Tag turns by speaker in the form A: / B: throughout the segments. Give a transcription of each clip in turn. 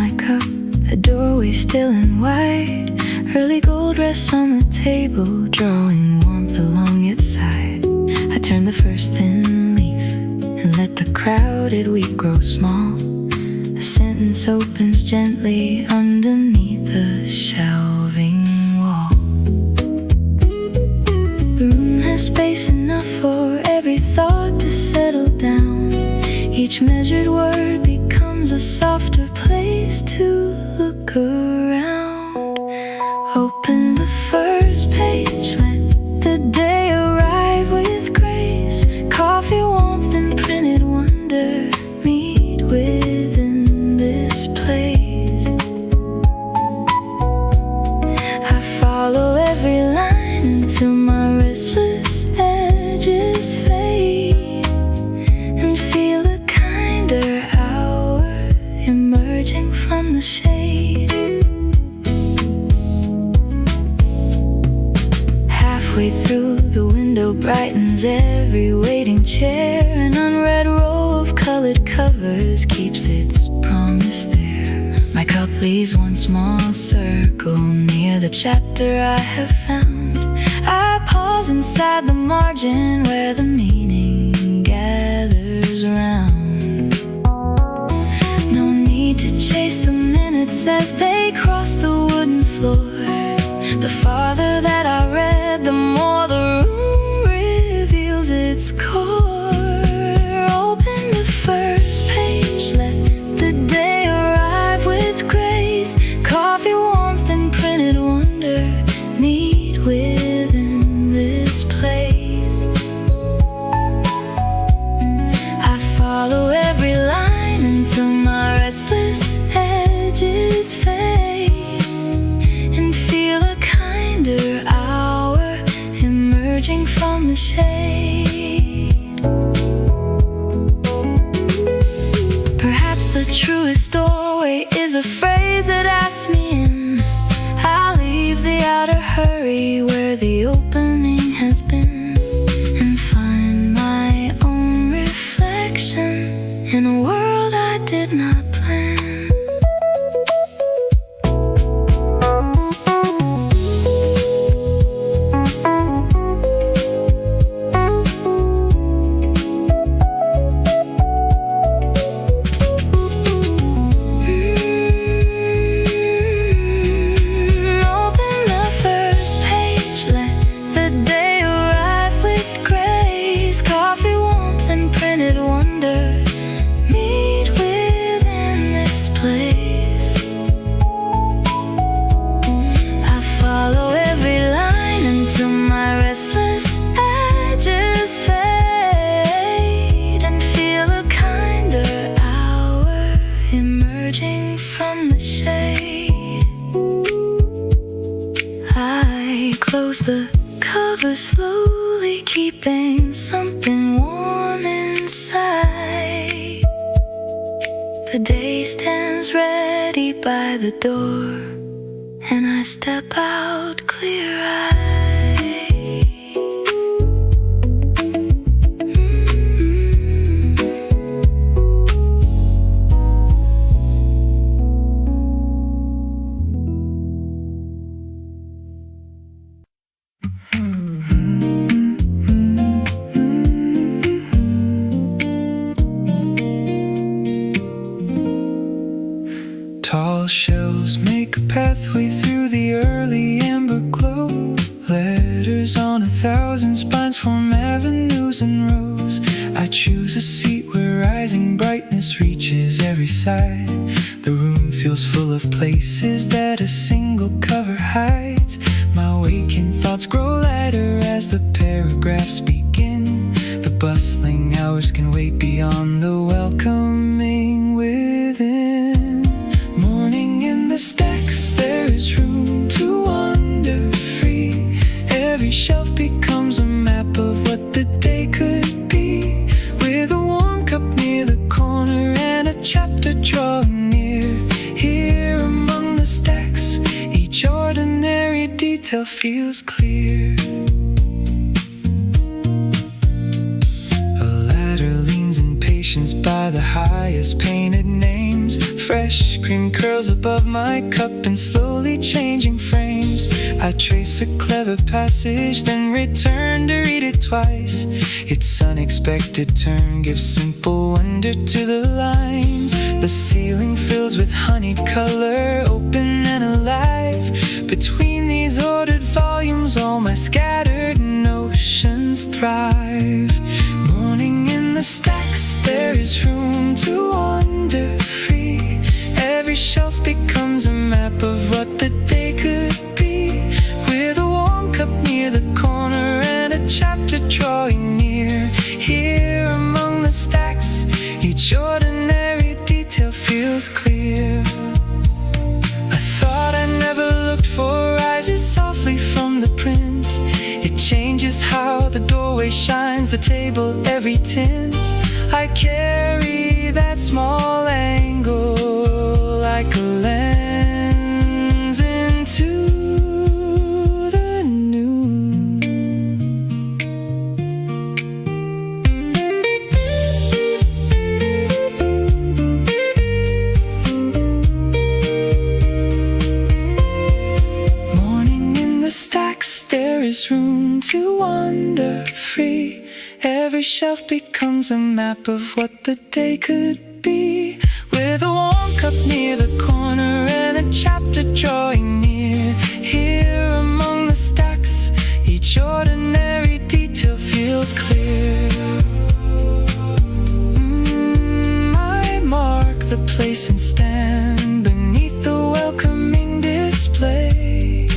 A: my cup, the doorway still and wide. Early gold rests on the table, drawing warmth along its side. I turn the first thin leaf and let the crowded wheat grow small. A sentence opens gently underneath the shelving wall. The room has space enough for every thought to settle down. Each measured word becomes a softer place to look around. Open the first page, let the day arrive with grace. Coffee, warmth, and printed wonder meet within this place. I follow every line until my restless edges fade, and feel a kinder hour emerging from the shade. Halfway through, the window brightens every waiting chair. An unread row of colored covers keeps its promise there. My cup leaves one small circle near the chapter I have found. I pause inside the margin where the meaning gathers around. No need to chase the minutes as they cross the wooden floor. The farther that I read, the more the room reveals its core. Open the first page, let the day arrive with grace. Coffee, warmth, and printed wonder meet within this place. I follow every line until my restless edges fade, and feel a kinder hour emerging from the shade. Perhaps the truest doorway is a phrase that asks me in. I'll leave the outer hurry where the opening has been, and find my own reflection in a world I did not plan. From the shade, I close the cover slowly, keeping something warm inside. The day stands ready by the door, and I step out clear-eyed.
B: Tall shelves make a pathway through the early amber glow. Letters on 1,000 spines form avenues and rows. I choose a seat where rising brightness reaches every side. The room feels full of places that a single cover hides. My waking thoughts grow lighter as the paragraphs begin. The bustling hours can wait beyond the welcoming within. Morning in the stacks, there is room to wander free. Every shelf becomes a map of what the day could be, with a warm cup near the corner and a chapter drawing near. Here among the stacks, each ordinary detail feels clear. A ladder leans in patience by the highest painted names. Fresh cream curls above my cup and slowly changing frames. I trace a clever passage, then return to read it twice. Its unexpected turn gives simple wonder to the lines. The ceiling fills with honeyed color, open and alive. Between these ordered volumes, all my scattered notions thrive. Morning in the stacks, there is room to wander free. Every shelf becomes a map of what the day could be. With a warm cup near the corner and a chapter drawing near. Here among the stacks, each ordinary detail feels clear. A thought I never looked for rises softly from the print. It changes how the doorway shines, the table, every tint. I carry that small angle like a lens into the noon. Morning in the stacks, there is room to wander free. Every shelf becomes a map of what the day could be. With a warm cup near the corner and a chapter drawing near. Here among the stacks, each ordinary detail feels clear. I mark the place and stand beneath the welcoming display.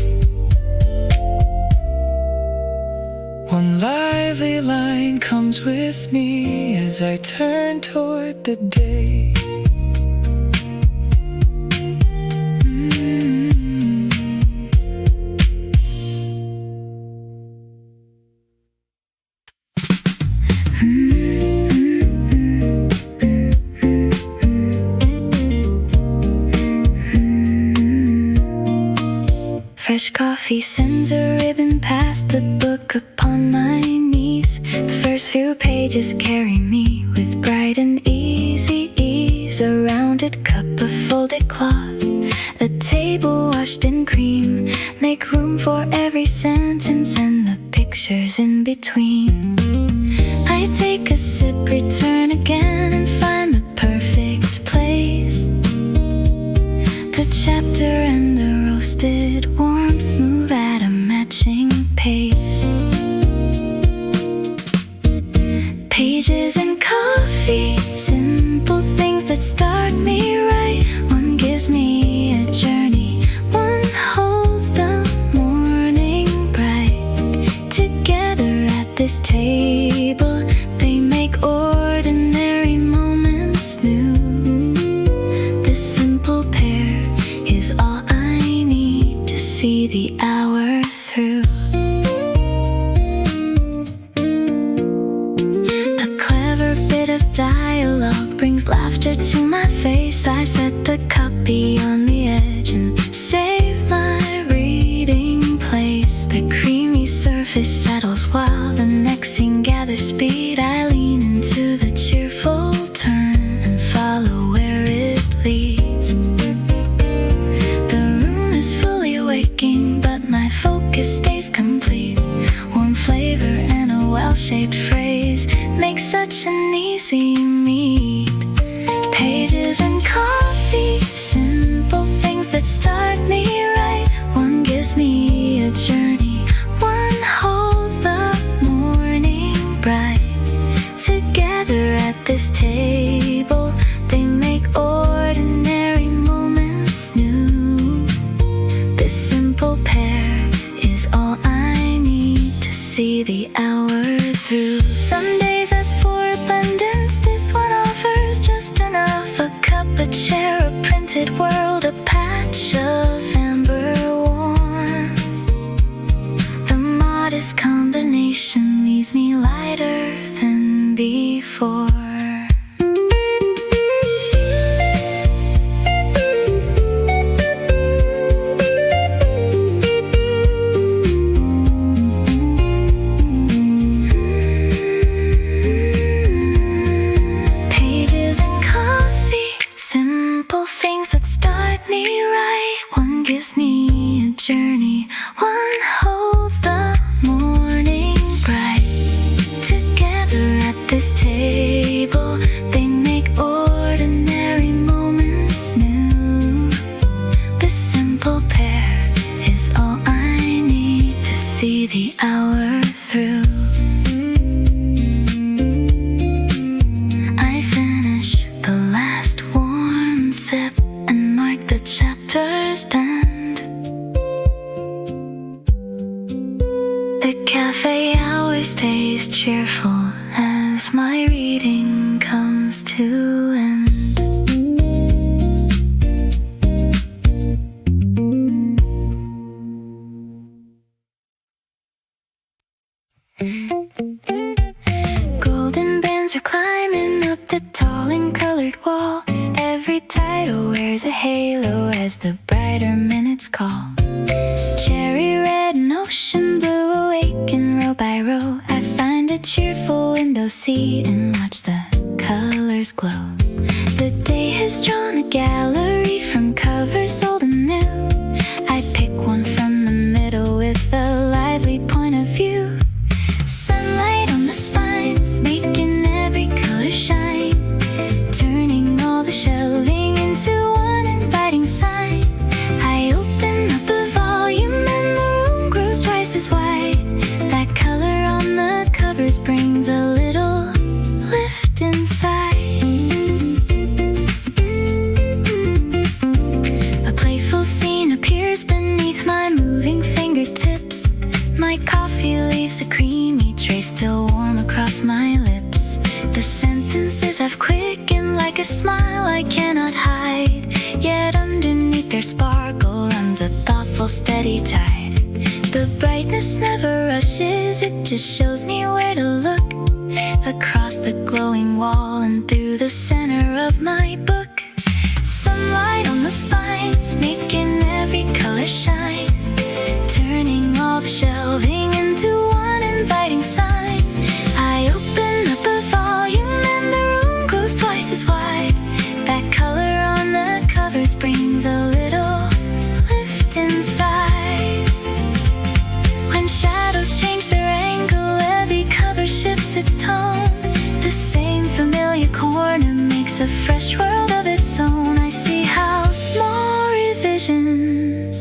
B: One lively line comes with me as I turn toward the day.
A: Fresh coffee sends a ribbon past the book upon my knees. The first few pages carry me with bright and easy ease. A rounded cup of folded cloth, a table washed in cream. Make room for every sentence and the pictures in between. I take a sip, return again, and find the perfect place. The chapter and the roasted warmth move at a matching pace. Pages and coffee, simple things that start me right. One gives me a journey, one holds the morning bright. Together at this table, they make ordinary moments new. This simple pair is all I need to see the hour through. A clever bit of dialogue brings laughter to my face. I set the cup beyond the edge and save my reading place. The creamy surface settles while the next scene gathers speed. I lean into the cheerful turn and follow where it leads. The room is fully waking, but my focus stays complete. Warm flavor and a well-shaped phrase make such an easy meet. Pages and coffee, simple things that start me right. One gives me a journey, one holds the morning bright. Together at this table, they make ordinary moments new. This simple pair is all I need to see the hour through. Some days ask for abundance, this one offers just enough. A cup, a chair, a printed world, a patch of amber warmth. The modest combination leaves me lighter than before. Pages and coffee, simple me right. One gives me a journey, one holds the morning bright. Together at this table, they make ordinary moments new. This simple pair is all I need to see the hour through. I finish the last warm sip and mark the chapter's bend. The cafe hour stays cheerful as my reading comes to end. Golden bands are climbing up the tall and colored wall. Every title wears a halo as the brighter minutes call. Cherry red and ocean blue awaken row by row. I find a cheerful window seat and watch the colors glow. The day has drawn a gallery from covers old and new. I pick one from the middle with a lively point of view. Sunlight on the spines, making every color shine, turning all the shelving into one inviting sign. I open up a volume and the room grows twice as wide. That color on the covers brings a little lift inside. A playful scene appears beneath my moving fingertips. My coffee leaves a creamy trace still warm across my lips. The sentences I've quickened like a smile I cannot hide, yet underneath their sparkle runs a thoughtful steady tide. The brightness never rushes, it just shows me where to look. Across the glowing wall and through the center of my book. Sunlight on the spines, making every color shine, turning all the shelving into one inviting sign. I open up a volume and the room grows twice as wide. That color on the covers brings a little lift inside. When shadows change their angle, every cover shifts its tone. The same familiar corner makes a fresh world of its own. I see how small revisions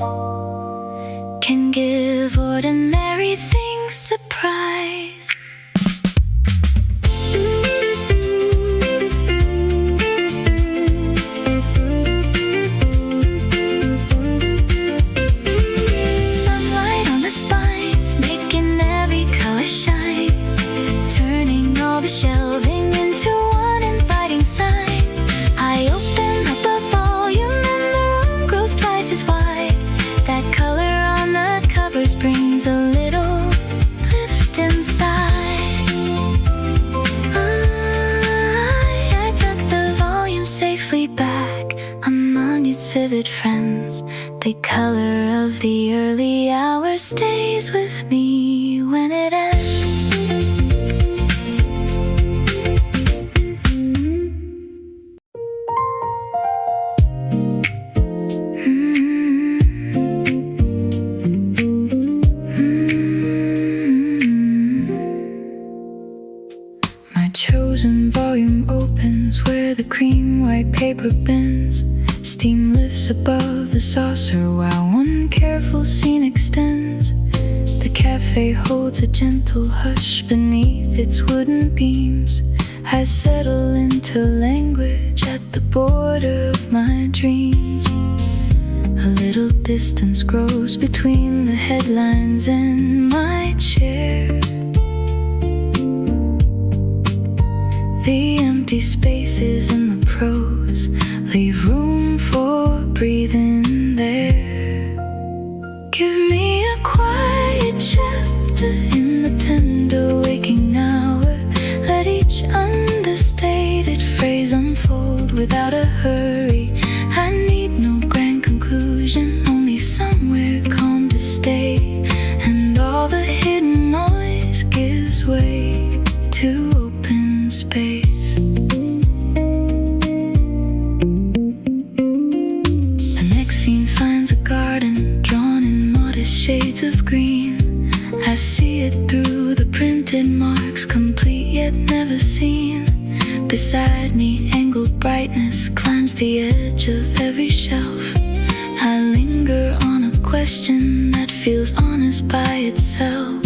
A: can give ordinary things surprise. Sunlight on the spines, making every color shine, turning all the shelving into one inviting sign. I open up a volume and the room grows twice as wide. That color on the covers brings a little lift inside. I tuck the volume safely back among its vivid friends. The color of the early hour stays with me when it ends. My chosen volume opens where the cream white paper bends. Steam lifts above the saucer while one careful scene extends. The cafe holds a gentle hush beneath its wooden beams. I settle into language at the border of my dreams. A little distance grows between the headlines and my chair. The empty spaces in the prose leave room for breathing there. Give me a quiet chapter in the tender waking hour. Let each understated phrase unfold without a hurry. I need no grand conclusion, only somewhere calm to stay. And all the hidden noise gives way to open space. I see it through the printed marks, complete yet never seen. Beside me, angled brightness climbs the edge of every shelf. I linger on a question that feels honest by itself.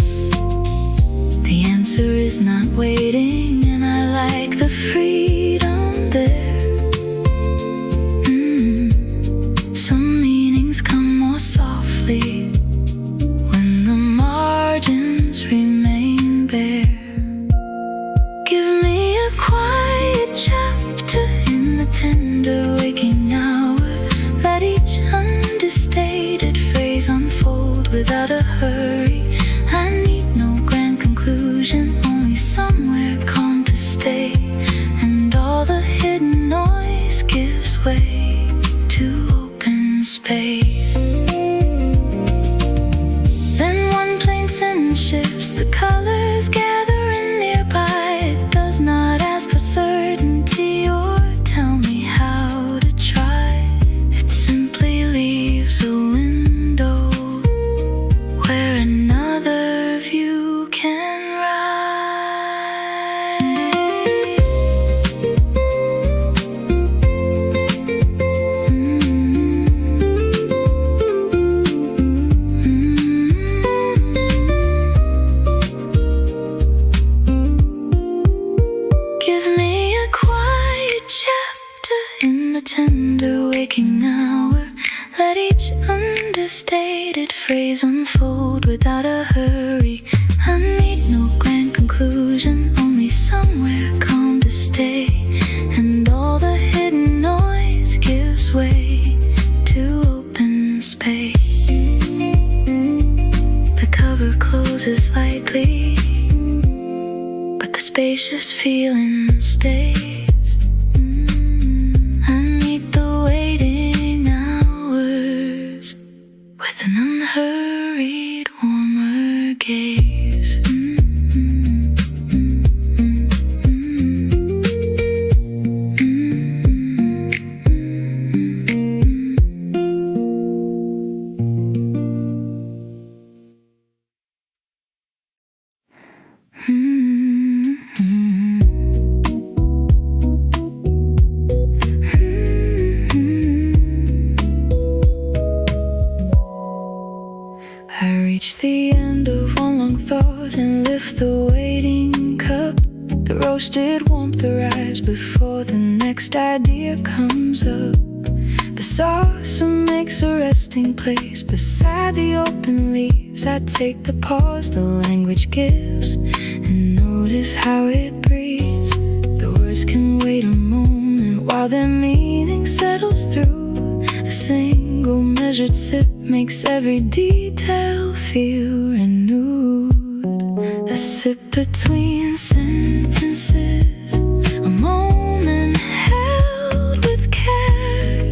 A: The answer is not waiting, and I like the freedom there. Some meanings come more softly when the margins remain bare. Give me a quiet chapter in the tender waking hour. Let each understated phrase unfold without a hurry. I need no grand conclusion, only somewhere calm to stay. And all the hidden noise gives way to open space. Then one plain sentence shifts, the colors gathering nearby. It does not ask for certainty or tell me how to try. It simply leaves a window where another view can rise. Give me a quiet chapter in the tender waking hour. Let each understated phrase unfold without a hurry. I need no grand conclusion, only somewhere calm to stay. And all the hidden noise gives way to open space. The cover closes lightly, but the spacious feeling stays. I meet the waiting hours with an unhurried, warmer gaze. I reach the end of one long thought and lift the waiting cup. The roasted warmth arrives before the next idea comes up. The saucer makes a resting place beside the open leaves. I take the pause the language gives and notice how it breathes. The words can wait a moment while their meaning settles through. A single measured sip makes every detail feel renewed. A sip between sentences, a moment held with care.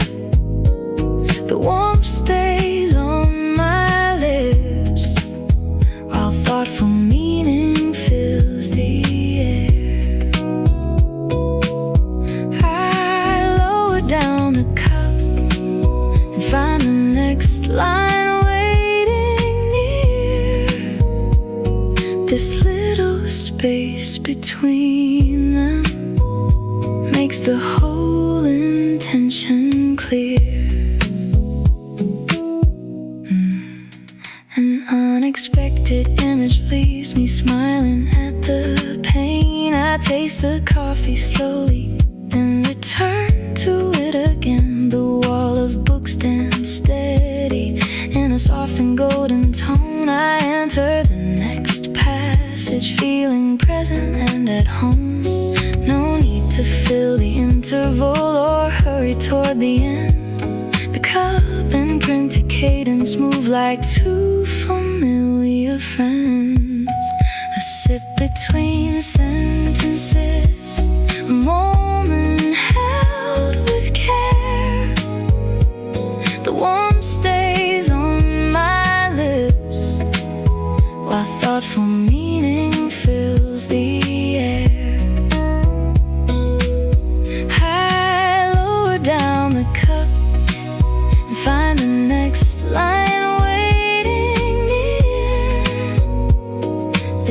A: The warmth stays on my lips while thoughtful meaning fills the air. I lower down the cup and find the next line waiting near. This little space between them makes the whole intention clear. An unexpected image leaves me smiling at the pain. I taste the coffee slowly, then return to it again. The wall of books stands steady in a soft and golden tone. I enter the next passage, feeling present and at home. No need to fill the interval or hurry toward the end. The cup and printed cadence move like two familiar friends. A sip between sentences, a moment held with care. The warmth stays on my lips while thoughtful meaning fills the air. I lower down the cup and find the next line waiting near.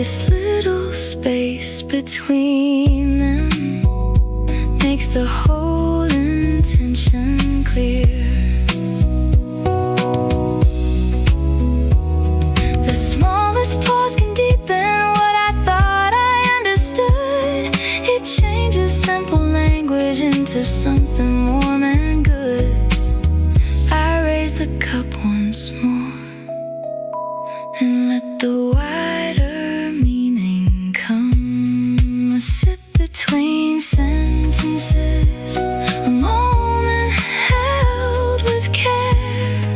A: This little space between them makes the whole intention clear. The smallest pause can deepen what I thought I understood. It changes simple language into something warm and good. I raise the cup once more and let the wider meaning come. A sip between sentences, a moment held with care.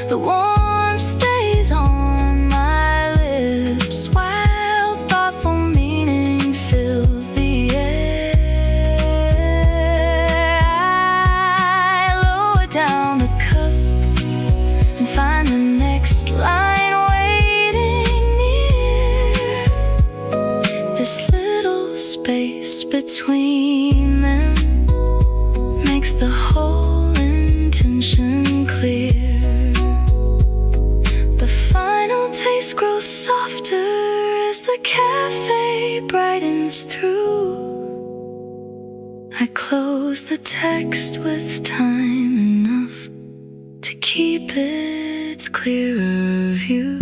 A: The warmth stays on my lips while thoughtful meaning fills the air. I lower down the cup and find the next line waiting near. This little space between them makes the whole intention clear. The final taste grows softer as the cafe brightens through. I close the text with time enough to keep its clearer view.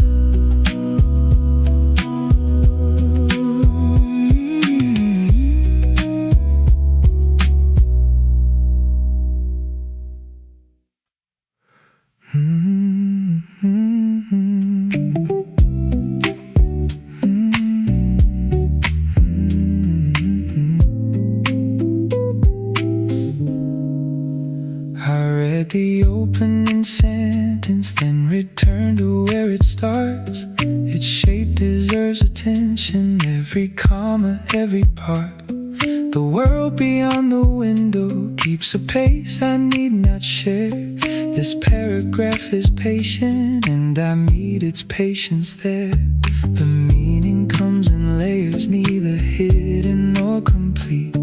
B: I read the opening sentence, then returned to where it starts. Its shape deserves attention, every comma, every part. The world beyond the window keeps a pace I need not share. This paragraph is patient, and I meet its patience there. The meaning comes in layers, neither hidden nor complete.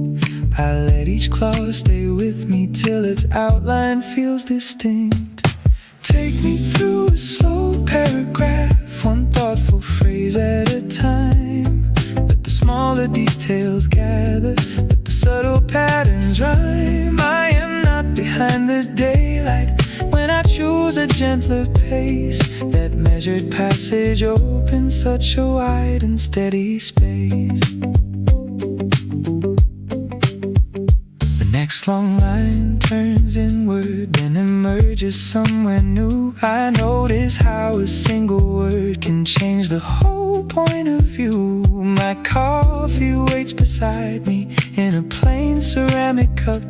B: I let each clause stay with me till its outline feels distinct. Take me through a slow paragraph, one thoughtful phrase at a time. Let the smaller details gather, let the subtle patterns rhyme. I am not behind the daylight when I choose a gentler pace. That measured passage opens such a wide and steady space. Next long line turns inward, then emerges somewhere new. I notice how a single word can change the whole point of view. My coffee waits beside me in a plain ceramic cup.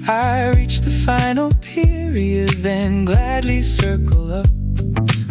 B: I reach the final period, then gladly circle up.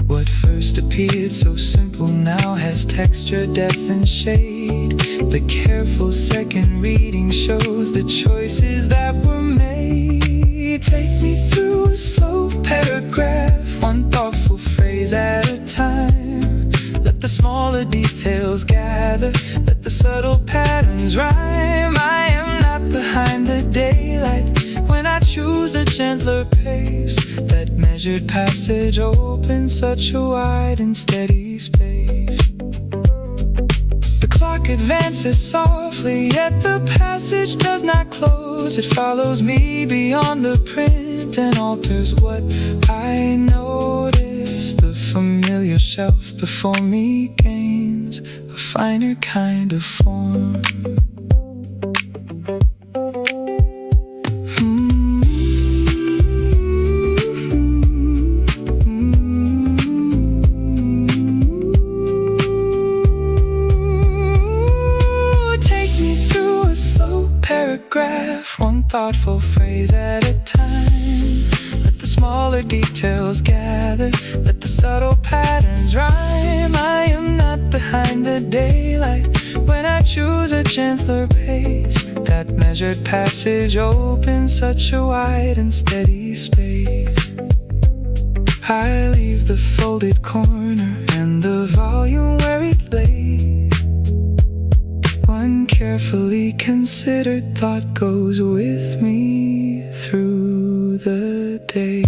B: What first appeared so simple now has texture, depth, and shade. The careful second reading shows the choices that were made. Take me through a slow paragraph, one thoughtful phrase at a time. Let the smaller details gather, let the subtle patterns rhyme. I am not behind the daylight when I choose a gentler pace. That measured passage opens such a wide and steady space. The clock advances softly, yet the passage does not close. It follows me beyond the print and alters what I notice. The familiar shelf before me gains a finer kind of form. One thoughtful phrase at a time. Let the smaller details gather, let the subtle patterns rhyme. I am not behind the daylight when I choose a gentler pace. That measured passage opens such a wide and steady space. I leave the folded corner and the volume where it lay. One carefully considered thought goes with me through the day.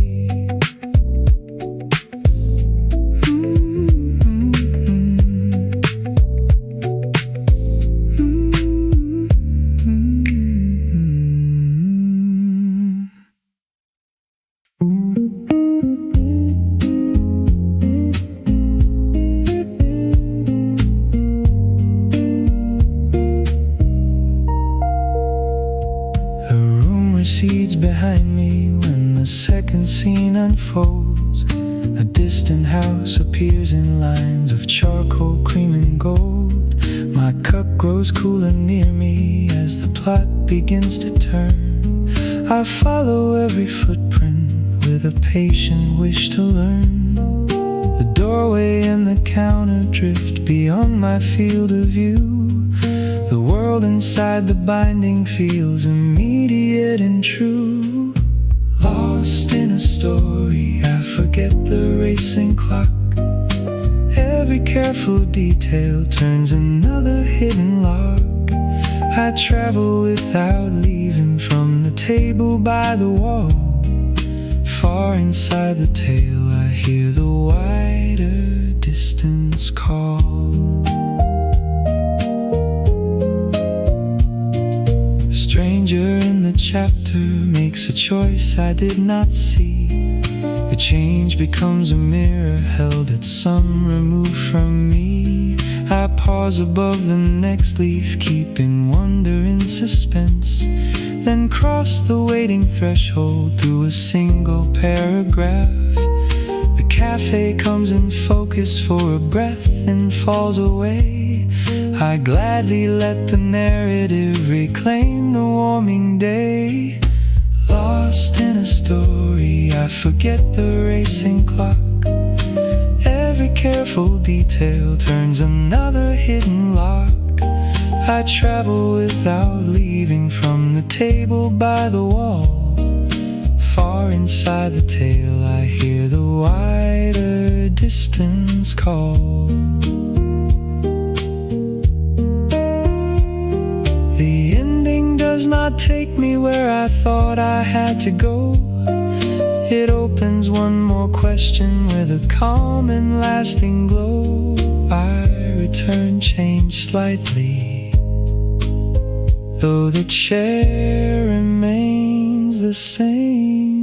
B: scene unfolds. A distant house appears in lines of charcoal, cream and gold. My cup grows cooler near me as the plot begins to turn. I follow every footprint with a patient wish to learn. The doorway and the counter drift beyond my field of view. The world inside the binding feels immediate and true. Lost in a story, I forget the racing clock. Every careful detail turns another hidden lock. I travel without leaving from the table by the wall. Far inside the tale, I hear the wider distance call. A stranger in the chapter makes a choice I did not see. The change becomes a mirror held at some remove from me. I pause above the next leaf, keeping wonder in suspense, then cross the waiting threshold through a single paragraph. The cafe comes in focus for a breath and falls away. I gladly let the narrative reclaim the warming day. Lost in a story, I forget the racing clock. Every careful detail turns another hidden lock. I travel without leaving from the table by the wall. Far inside the tale, I hear the wider distance call. The ending does not take me where I thought I had to go. It opens one more question with a calm and lasting glow. I return changed slightly, though the chair remains the same.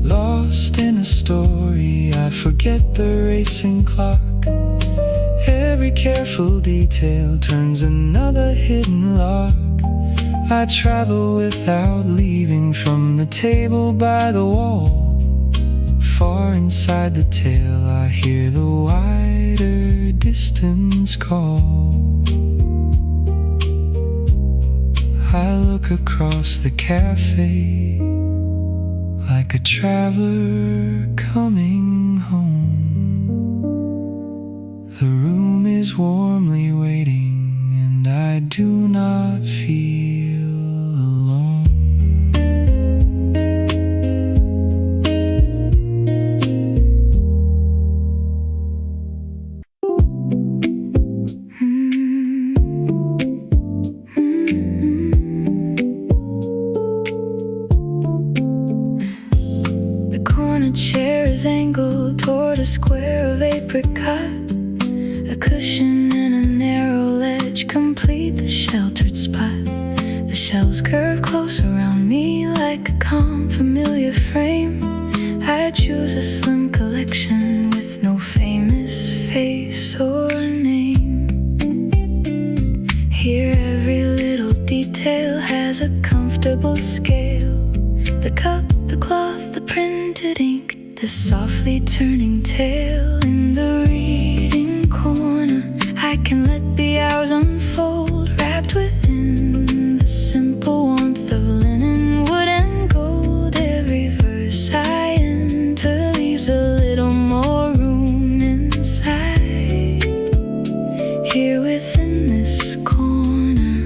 B: Lost in a story, I forget the racing clock. Every careful detail turns another hidden lock. I travel without leaving from the table by the wall. Far inside the tale, I hear the wider distance call. I look across the cafe like a traveler coming home. The room is warmly waiting, and I do not feel alone.
A: The corner chair is angled toward a square of apricot. A cushion and a narrow ledge complete the sheltered spot. The shelves curve close around me like a calm, familiar frame. I choose a slim collection with no famous face or name. Here every little detail has a comfortable scale. The cup, the cloth, the printed ink, the softly turning tale. In the reading corner, I can let the hours unfold, wrapped within the simple warmth of linen, wood and gold. Every verse I enter leaves a little more room inside. Here within this corner,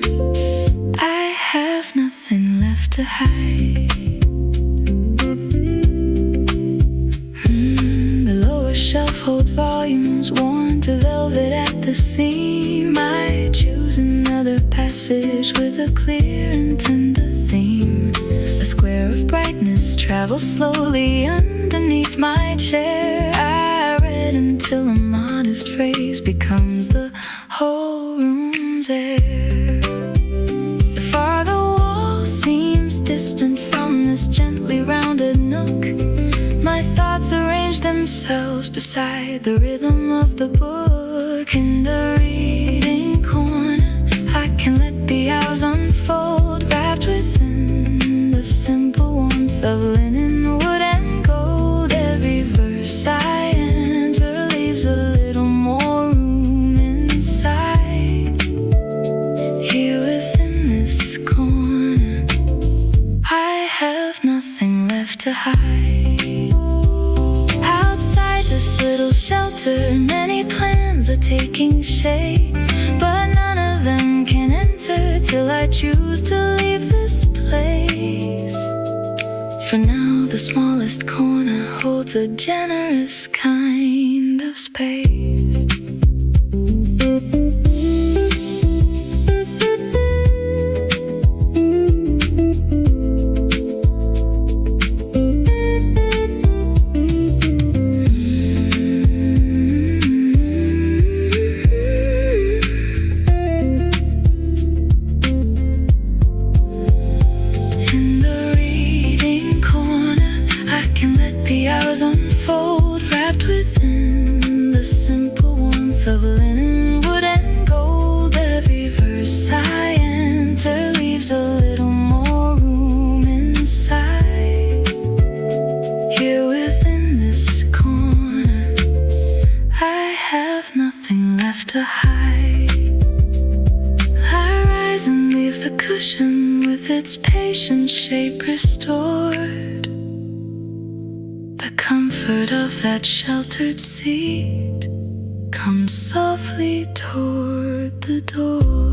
A: I have nothing left to hide. Shelf holds volumes worn to velvet at the seam. I choose another passage with a clear and tender theme. A square of brightness travels slowly underneath my chair. I read until a modest phrase becomes the whole room's air. The farther wall seems distant from the this gently rounded nook. My thoughts arrange themselves beside the rhythm of the book. In the reading corner, I can let the hours unfold, wrapped within the simple warmth of linen, wood and gold. Every verse I enter leaves a little more room inside. Here within this corner, I have nothing left to hide. Outside this little shelter, many plans are taking shape, but none of them can enter till I choose to leave this place. For now, the smallest corner holds a generous kind of space. Unfold, wrapped within the simple warmth of linen, wood and gold. Every verse I enter leaves a little more room inside. Here within this corner, I have nothing left to hide. I rise and leave the cushion with its patient shape restored. The comfort of that sheltered seat comes softly toward the door.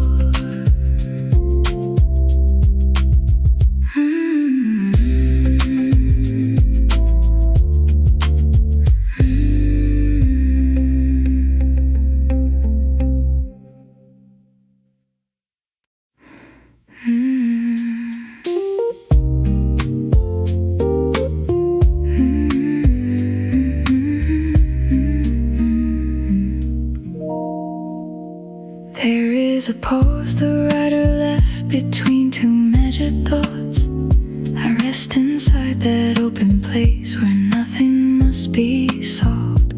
A: There is a pause the writer left between two measured thoughts. I rest inside that open place where nothing must be solved.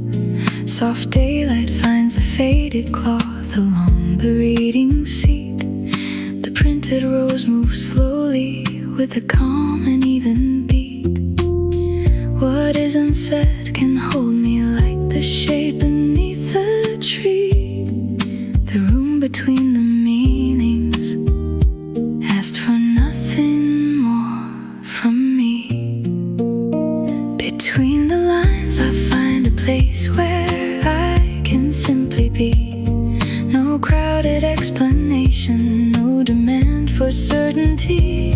A: Soft daylight finds the faded cloth along the reading seat. The printed rose moves slowly with a calm and even beat. What is unsaid can hold me like the shade beneath the tree. The room between the meanings asked for nothing more from me. Between the lines I find a place where I can simply be. No crowded explanation, no demand for certainty.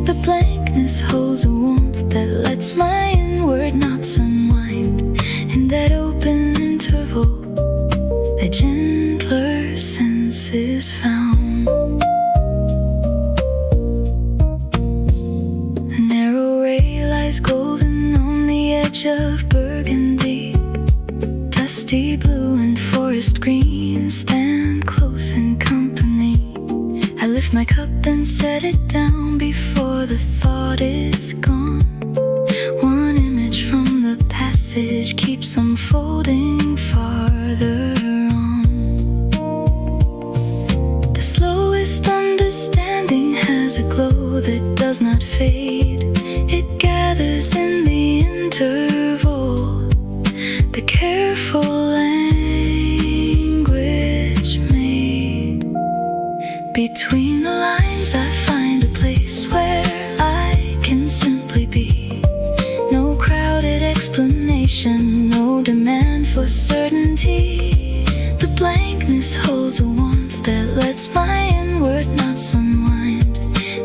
A: The blankness holds a warmth that lets my inward knots unwind. In that open interval, a gentler sense is found. A narrow ray lies golden on the edge of burgundy. Dusty blue and forest green stand close in company. I lift my cup and set it down before the thought is gone. One image from the passage keeps unfolding farther on. The slowest understanding has a glow that does not fade. It gathers in the interval, the careful language made. Between the lines I find a place where I can simply be. No crowded explanation, no demand for certainty. The blankness holds a warmth that lets my inward knots unwind.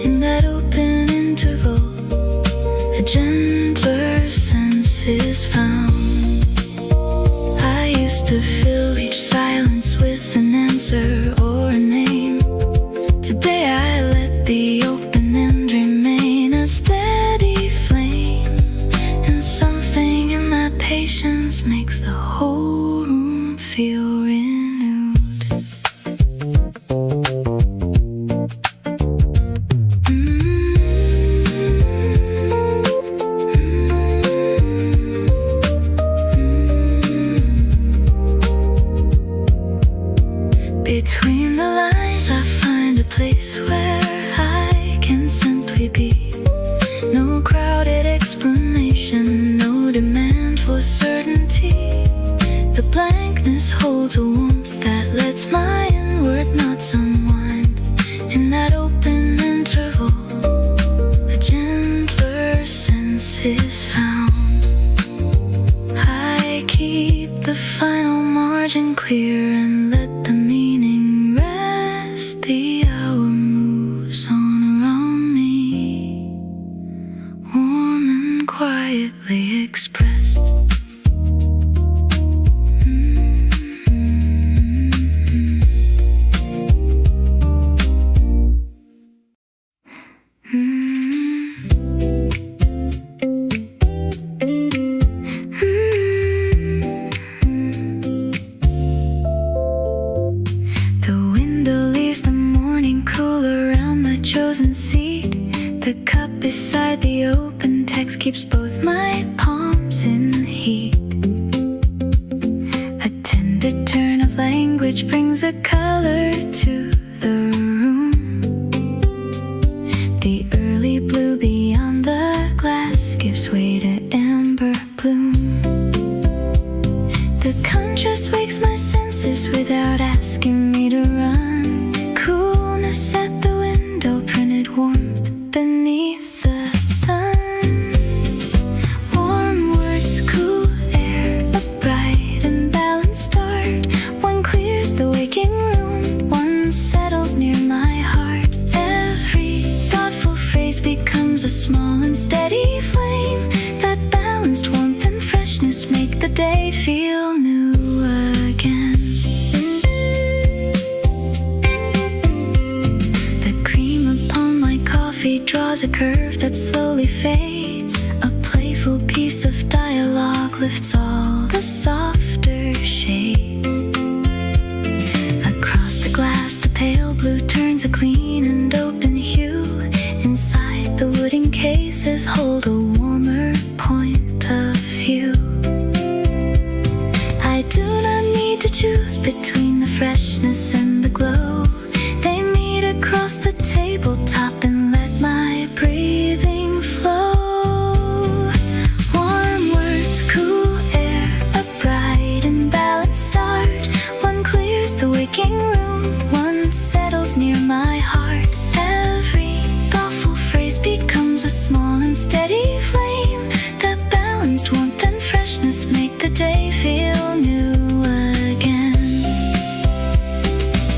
A: In that open interval, a gentler sense is found. I used to fill each silence with an answer or a name. Today I let the open end remain a steady flame. And something in that patience makes the whole room feel renewed. quietly expressed. The window leaves the morning cool around my chosen seat. The cup beside the open text keeps both my palms in heat. A tender turn of language brings a color to the room. The early blue beyond the glass gives way to amber bloom. The contrast wakes my senses without asking me to run. Coolness at the window, printed warmth beneath the sun. Warm words, cool air, a bright and balanced start. One clears the waking room, one settles near my heart. Every thoughtful phrase becomes a small and steady flame. That balanced warmth and freshness make the day feel new again. Draws a curve that slowly fades. A playful piece of dialogue lifts all the softer shades. Across the glass the pale blue turns a clean and open hue. Inside the wooden cases hold a warmer point of view. I do not need to choose between the freshness and the glow. They meet across the tabletop and my breathing flow. Warm words, cool air, a bright and balanced start. One clears the waking room, one settles near my heart. Every thoughtful phrase becomes a small and steady flame. That balanced warmth and freshness make the day feel new again.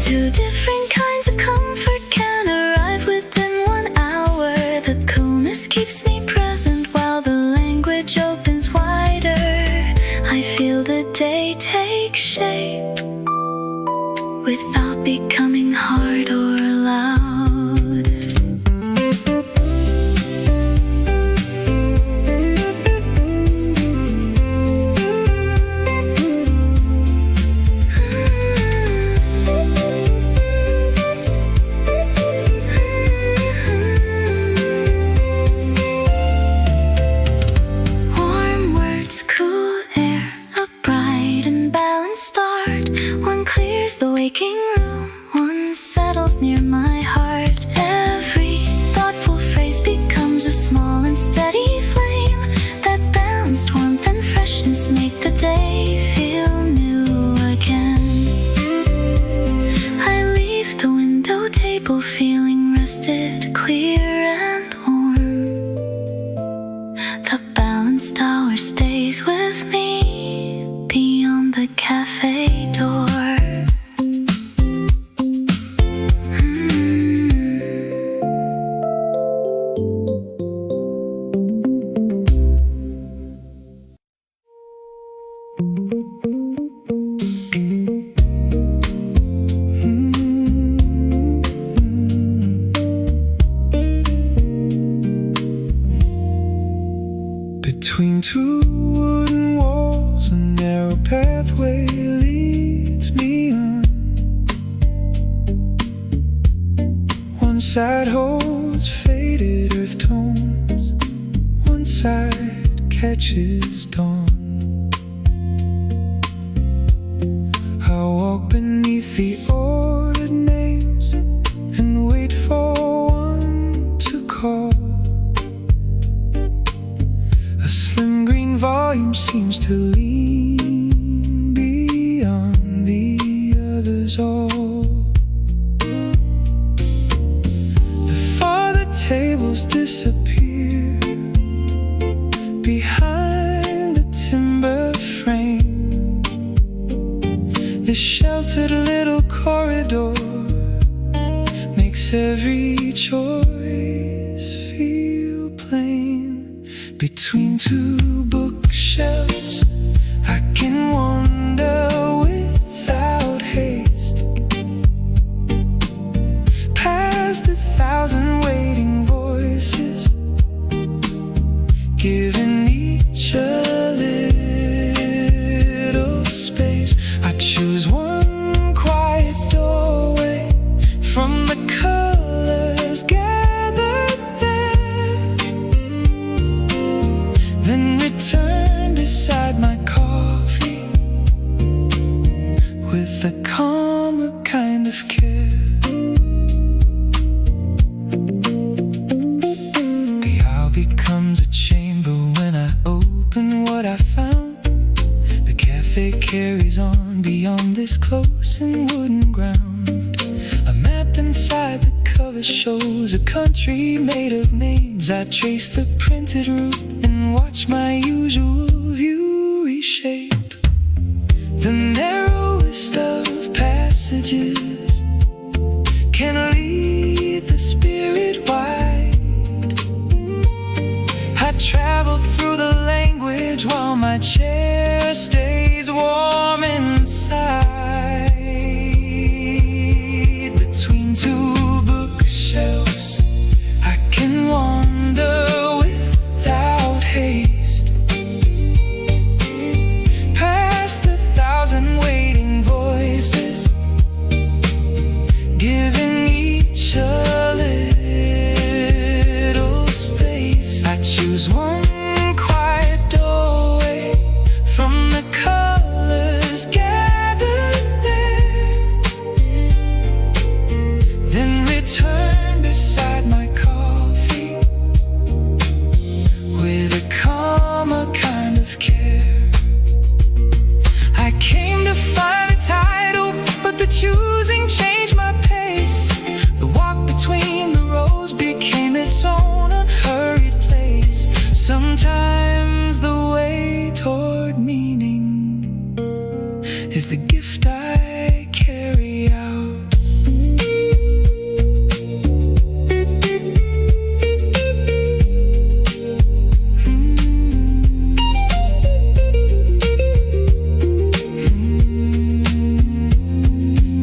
A: Two different kinds of comfort can arrive within 1 hour. The coolness keeps me present while the language opens wider. I feel the day take shape without becoming hard or loud. The waking room, one settles near my heart. Every thoughtful phrase becomes a small and steady flame. That balanced warmth and freshness make the day feel new again. I leave the window table feeling rested, clear and warm. The balanced hour stays with me beyond the cafe door.
B: Between two wooden walls, a narrow pathway leads me on. One side holds faded earth tones, one side catches dawn. I walk beneath the ordered names and wait for one to call. A slim green volume seems to lean beyond the others all. The farther tables disappear behind the timber frame. This sheltered little corridor makes every choice feel plain. Between two bookshelves, I can wander without haste, past 1,000 waiting voices, giving each a little space. I choose one quiet doorway from the colors gathered there, then return beside my coffee with a calmer kind of care. The aisle becomes a chamber when I open what I found. The cafe carries on beyond this close and wooden ground. A map inside the cover shows a country made of names. I trace the printed route and watch my usual view reshape. The narrowest of passages can lead the spirit wide. I travel through the language while my chair stays warm inside. Between two bookshelves, I can wander without haste, past 1,000 waiting voices, giving each a little space. I choose one quiet doorway from the colors gathered there, then return beside my coffee with a calmer kind of care. I came to find a title, but the choosing changed my pace. The walk between the rows became its own unhurried place. Sometimes the way toward meaning is the gift I carry out.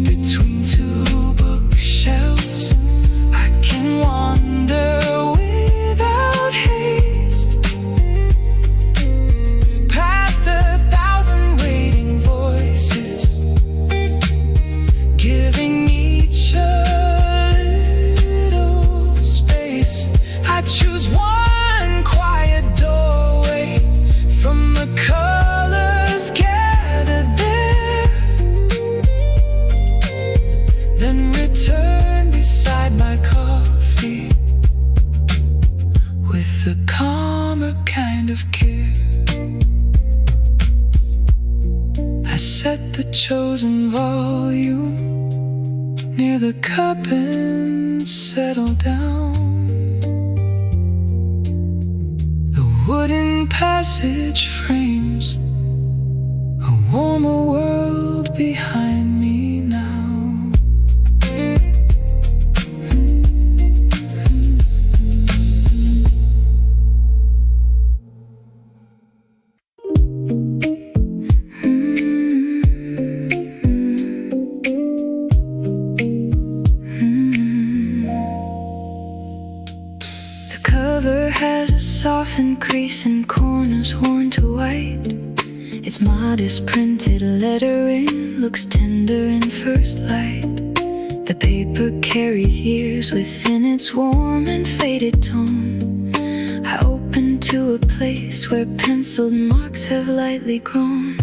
B: Between two bookshelves, I can wander without haste, past 1,000 waiting voices, giving each a little space. I choose one quiet doorway from the colors gathered there, then return beside my coffee with a calmer kind of care. I set the chosen volume near the cup and settle down. The wooden passage frames a warmer world behind me now.
A: The cover has a softened crease and corners worn to white. Its modest printed lettering looks tender in first light. The paper carries years within its warm and faded tone. I open to a place where penciled marks have lightly grown.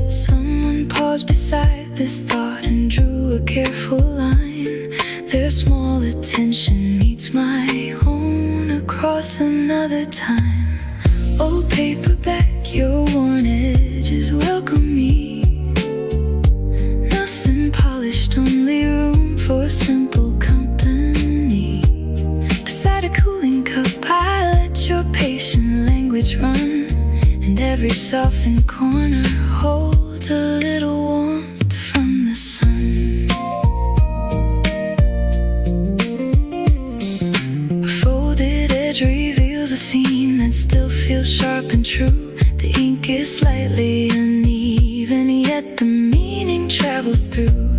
A: Someone paused beside this thought and drew a careful line. Their small attention meets my own across another time. Old paperback, your worn edges welcome me. Nothing polished, only room for simple company. Beside a cooling cup, I let your patient language run, and every softened corner holds a little warmth from the sun. A folded edge reveals a scene that's still feels sharp and true. The ink is slightly uneven, yet the meaning travels through.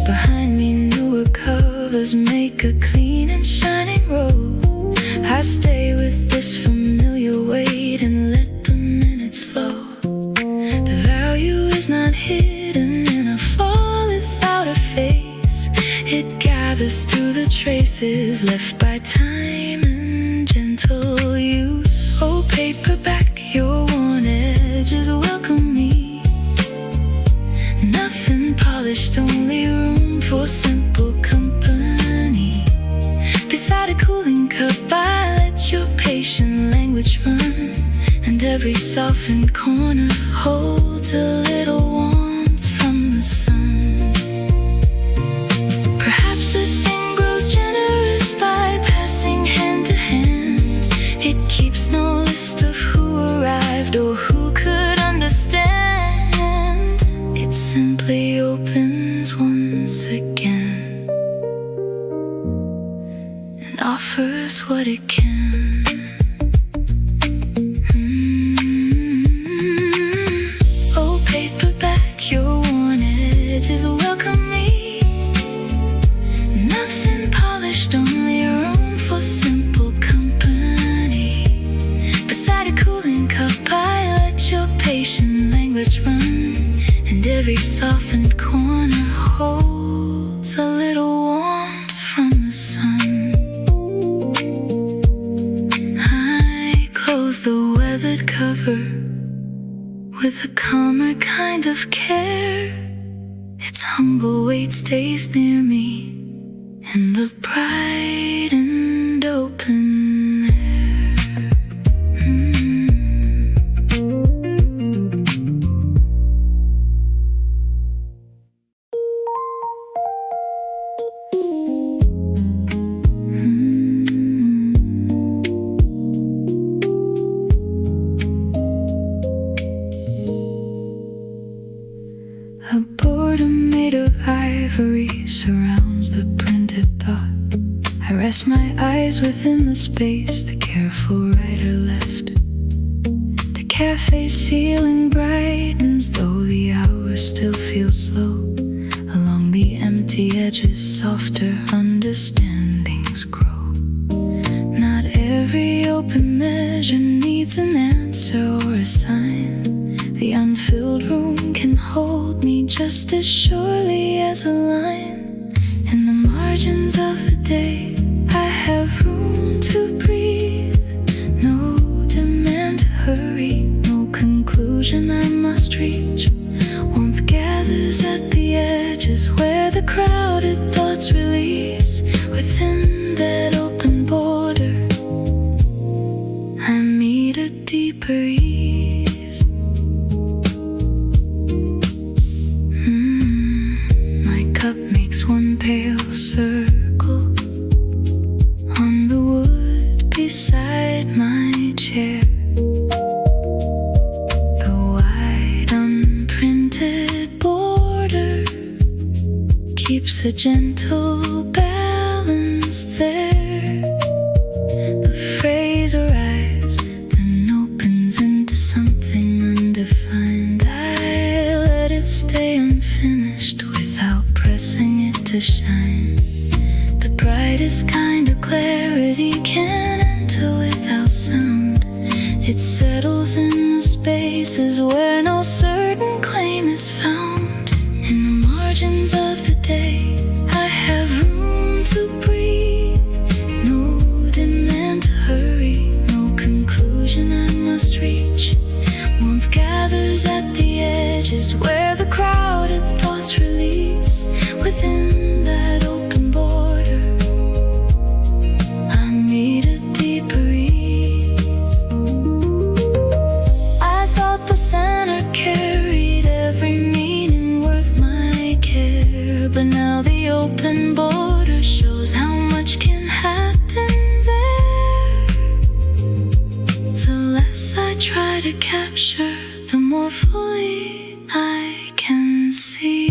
A: Behind me, newer covers make a clean and shining row. I stay with this familiar weight and let the minutes slow. The value is not hidden in a flawless outer face. It gathers through the traces left by time and gentle use. Oh, paperback, your worn edges welcome me. Nothing polished, only room for simple company. Beside a cooling cup, I let your patient language run, and every softened corner holds a little warmth from the sun. Perhaps the thing grows generous by passing hand to hand. It keeps no list of who arrived or who could understand. It simply opens once again and offers what it can. Oh, paperback, your worn edges welcome me. Nothing polished, only room for simple company. Beside a cooling cup, I let your patient language run, and every softened corner holds a little warmth from the sun. I close the weathered cover with a calmer kind of care. Its humble weight stays near me in the bright and open air. A boredom made of ivory surrounds the printed thought. I rest my eyes within the space the careful writer left. The cafe ceiling brightens, though the hours still feel slow. Along the empty edges, softer understandings grow. Not every open measure needs an answer or a sign. The unfilled room can hold me just as surely as a line. In the margins of the day, I have room to breathe. No demand to hurry, no conclusion I must reach. Warmth gathers at the edges where the crowded thoughts release. Within that open border, I meet a deeper ease. Cup makes one pale circle on the wood beside my chair. The wide unprinted border keeps a gentle balance there. A phrase arrives, then opens into something undefined. I let it stay unfinished without pressing it to shine. The brightest kind of clarity can enter without sound. It settles in the spaces where no certain claim is found. In the margins of the day, I have room to breathe. No demand to hurry, no conclusion I must reach. Warmth gathers at the edges where the crowded thoughts release. Within that open border, I meet a deeper ease. I thought the center carried every meaning worth my care, but now the open border shows how much can happen there. The less I try to capture, the more fully I can see.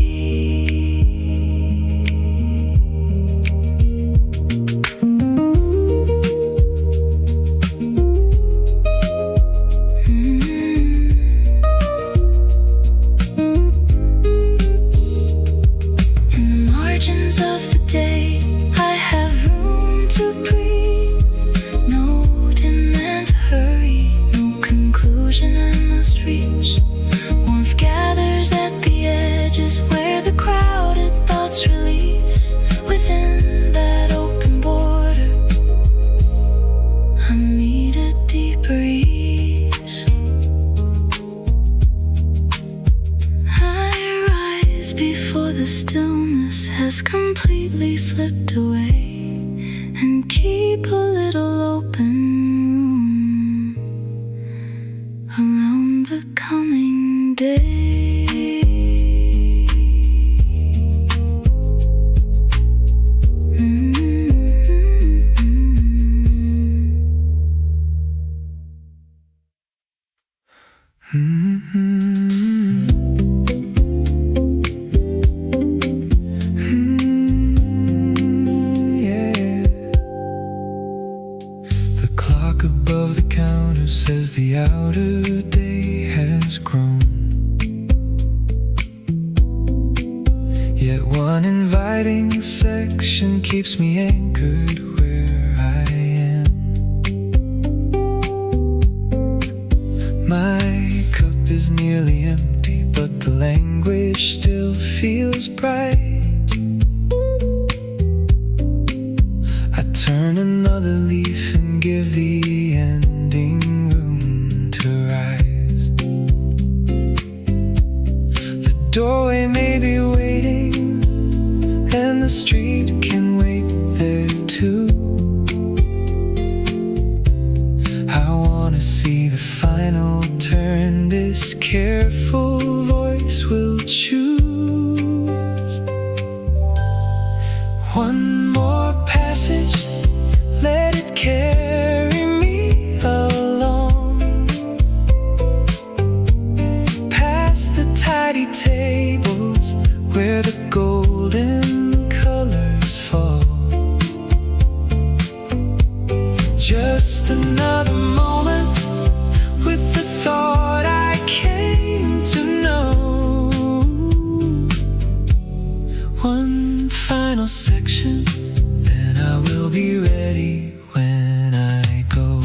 A: completely slipped away and keep a little open room around the coming day.
B: The clock above the counter says the outer day has grown. Yet one inviting section keeps me anchored where I am. My cup is nearly empty, but the language still feels bright. I turn another leaf and give the ending room to rise. The doorway may be waiting, and the street can wait there too. I wanna see the final turn this careful voice will choose. One more passage, let it carry me along, past the tidy tables where the golden colors fall. Just another moment with the thought I came to know. One final section, then I will be ready when I go.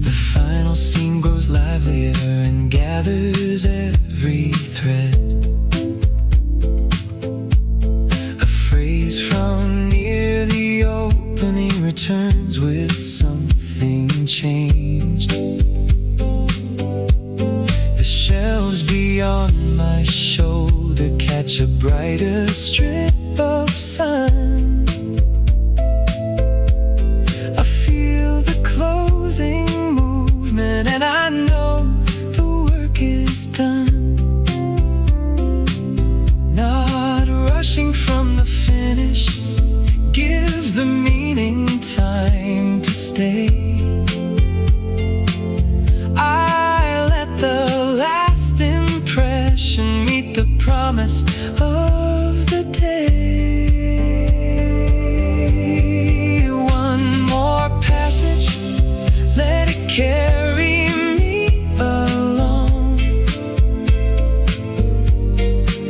B: The final scene grows livelier and gathers every thread. A phrase from near the opening returns with something changed. The shelves beyond my shoulder catch a brighter strip of sun. I feel the closing movement and I know the work is done. Not rushing from the finish gives the meaning time to stay. I let the last impression meet the promise of the day. One more passage, let it carry me along,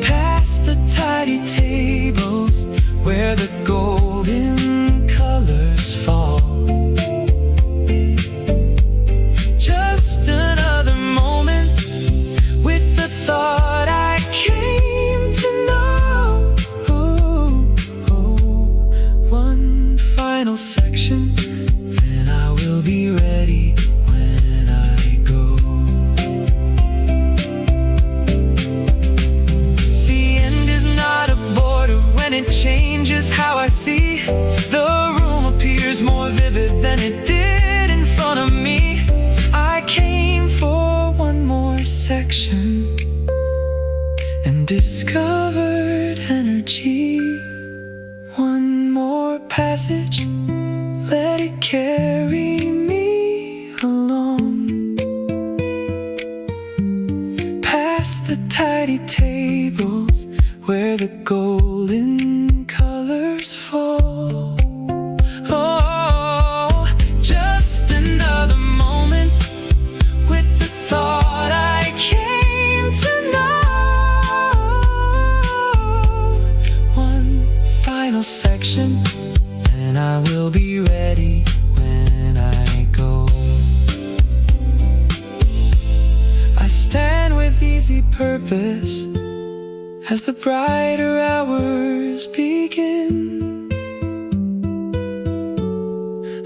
B: past the tidy tables where the golden colors fall. Just another moment with the thought I came to know. One final section, then I will be ready when I go. The end is not a border when it changes how I see. The room appears more vivid than it did in front of me. I came for one more section and discovered energy. One more passage, let it carry me along, past the tidy tables where the golden colors fall. Oh, just another moment with the thought I came to know. One final section, and I will be ready when I go. I stand with easy purpose as the brighter hours begin.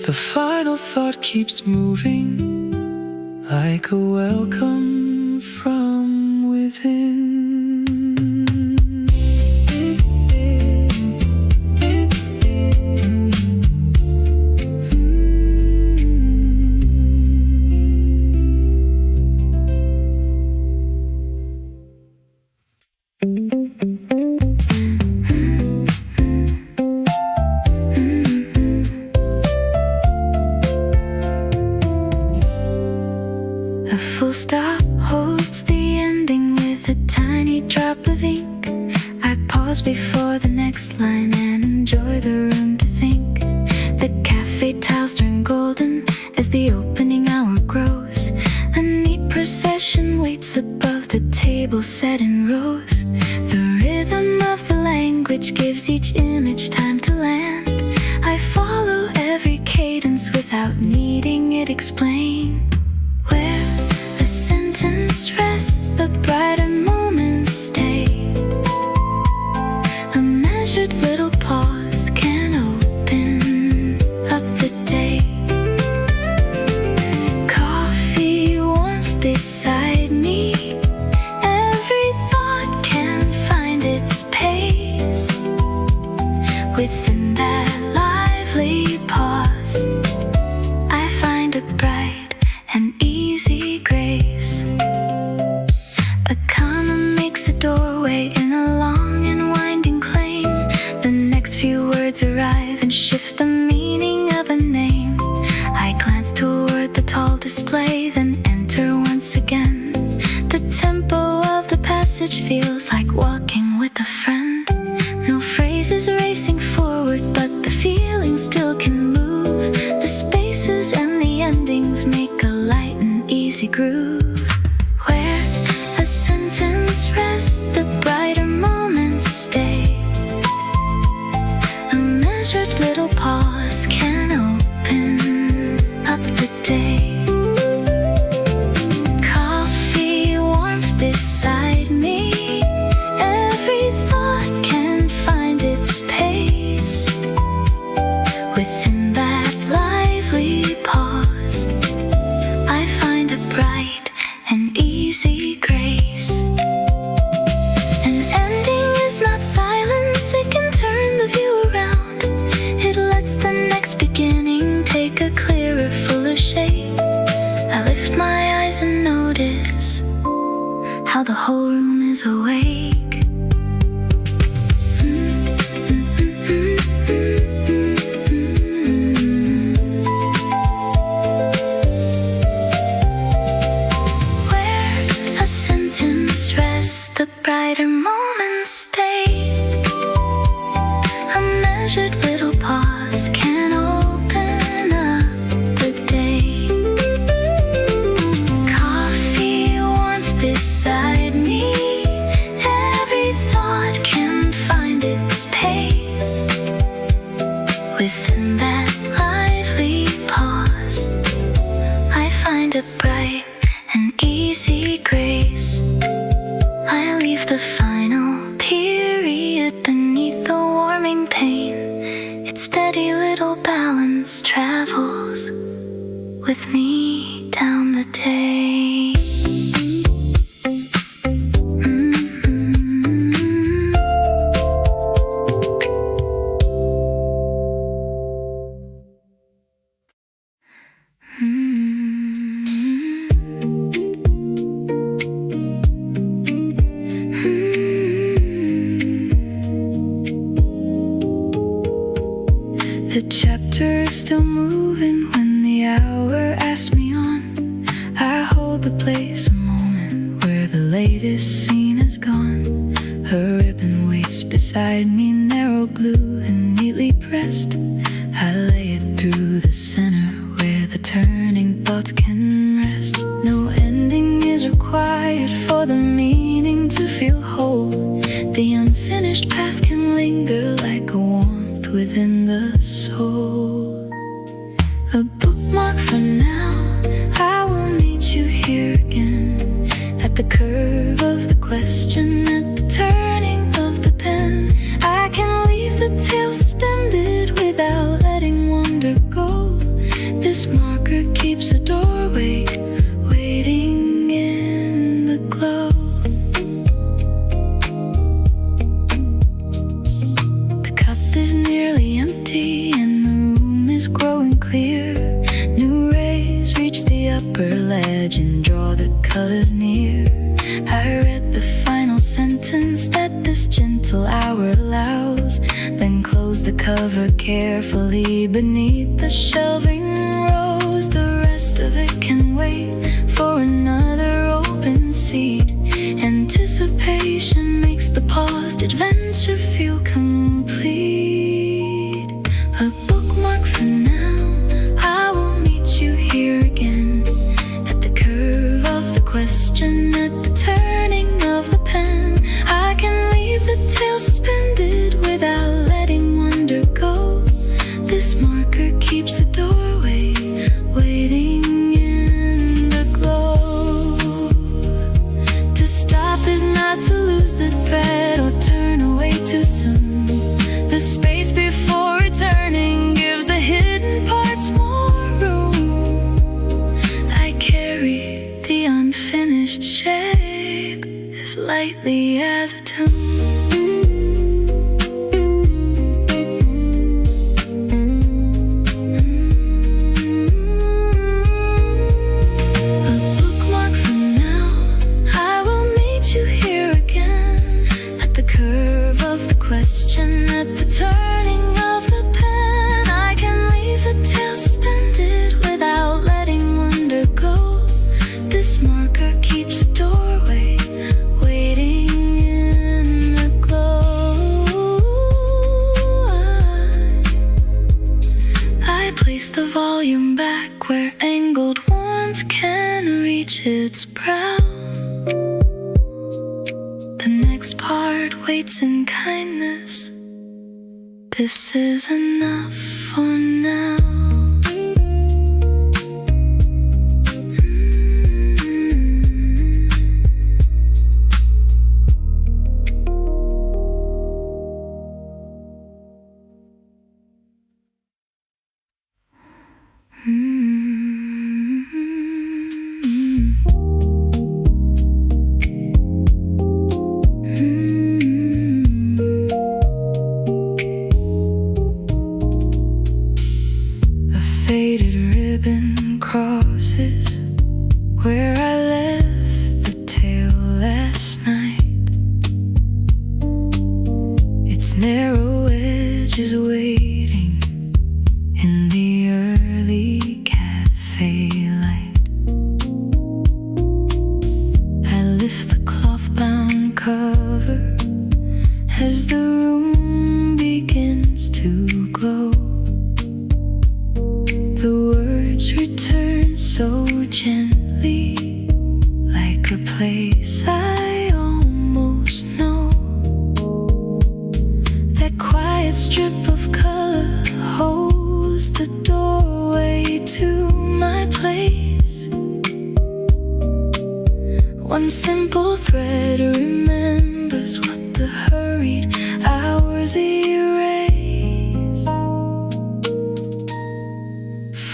B: The final thought keeps moving like a welcome from within.
A: full stop holds the ending with a tiny drop of ink. I pause before the next line and enjoy the room to think. The cafe tiles turn golden as the opening hour grows. A neat procession waits above the table set in rows. The rhythm of the language gives each image time to land. I follow every cadence without needing it explained. Where a sentence rests, the brighter moments stay. A measured little pause can open up the day. Coffee warmth beside me, every thought can find its pace. Within that lively pause, I find a bright and easy grace. A comma makes a doorway in a long and winding claim. The next few words arrive and shift the meaning of a name. I glance toward the tall display, then enter once again. The tempo of the passage feels like walking with a friend. No phrases racing forward, but the feeling still can move. The spaces and the endings make a light and easy groove. Where a sentence rests, the brighter moments stay. A measured little pause can open up the day. Coffee warmth beside me, every thought can find its pace. Within that lively pause, I find a bright and easy grace. An ending is not silence, it can turn the view around. It lets the next beginning take a clearer, fuller shape. I lift my eyes and notice how the whole room is awake. Where a sentence rests, the brighter moments stay. A measured little pause can open up the day. Coffee warmth beside me, every thought can find its pace. Within that lively pause, I find a bright and easy grace. I leave the final period beneath the warming pane. Its steady little balance travels with me down the day. The chapter is still moving when the hour asks me on. I hold the place a moment where the latest scene is gone. Her ribbon waits beside me, narrow blue and neatly pressed. I lay it through the center where the turning thoughts can rest. No ending is required for the meaning to feel whole. The unfinished path can linger like a warmth within the soul. A bookmark for now, I will meet you here again. At the curve of the question, at the turning of the pen, I can leave the tale suspended without letting wonder go. This marker keeps a doorway waiting in the glow. The cup is nearly empty and the room is growing clear. New rays reach the upper ledge and draw the colors near. I read the final sentence that this gentle hour allows, then close the cover carefully beneath the shelving rose. The rest of it can wait for another Come back where angled warmth can reach its brow. The next part waits in kindness. This is enough for now. Faded ribbon crosses where I left the tail last night. Its narrow edges waiting in the early cafe light. I lift the cloth-bound cover as the room begins to glow. The words return so gently, like a place I almost know. That quiet strip of color holds the doorway to my place. One simple thread remembers what the hurried hours erase.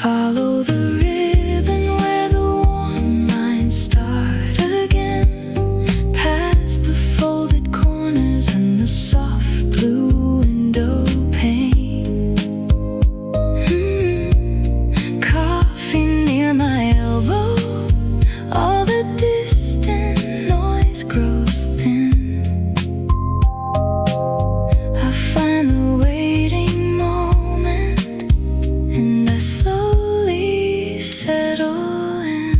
A: Follow the ribbon where the warm lines start again, past the folded corners and the soft blue window pane. Coffee near my elbow, all the distant noise grows thin. I find the waiting moment and I slowly settle in.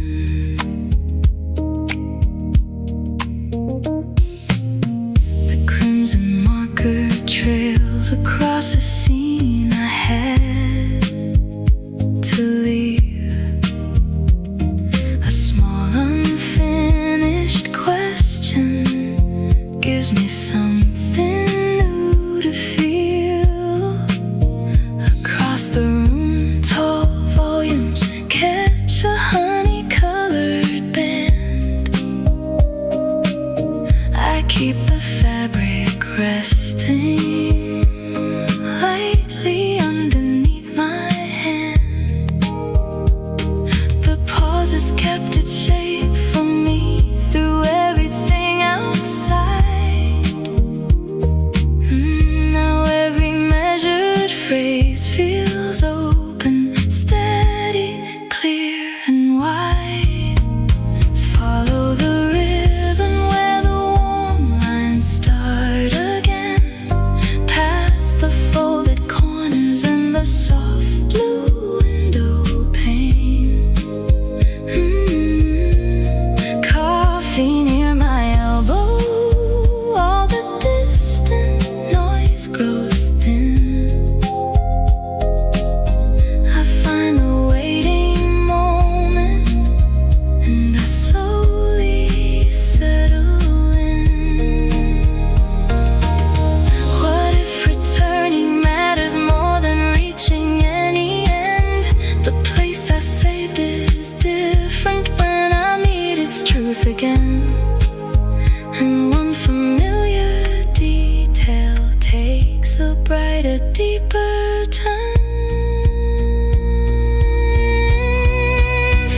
A: The crimson marker trails across a scene I had to leave. A small unfinished question gives me something new to feel. Across the room, tall volumes catch a honey-colored band. I keep the fabric resting lightly underneath my hand. The pauses kept its shape for me through everything outside. Now every measured phrase feels open, steady, clear and wide. Follow the ribbon where the warm lines start again, past the folded corners and the soft blue window pane. Coffee near my elbow, all the distant noise grows thin. I find the waiting moment and I slowly settle in. What if returning matters more than reaching any end? The place I saved is different when I meet its truth again. And one familiar detail takes a brighter, deeper turn.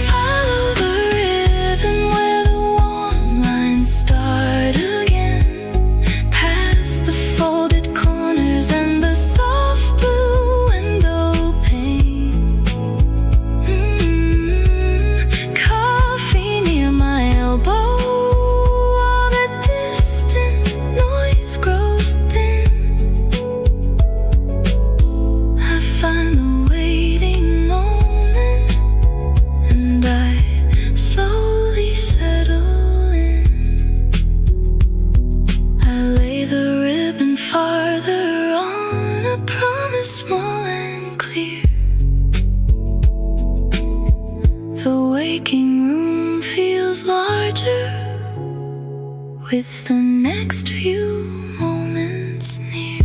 A: Follow the ribbon where the warm lines start again, past the folded corners and the soft blue window pane. Coffee near my elbow, waking room feels larger with the next few moments near.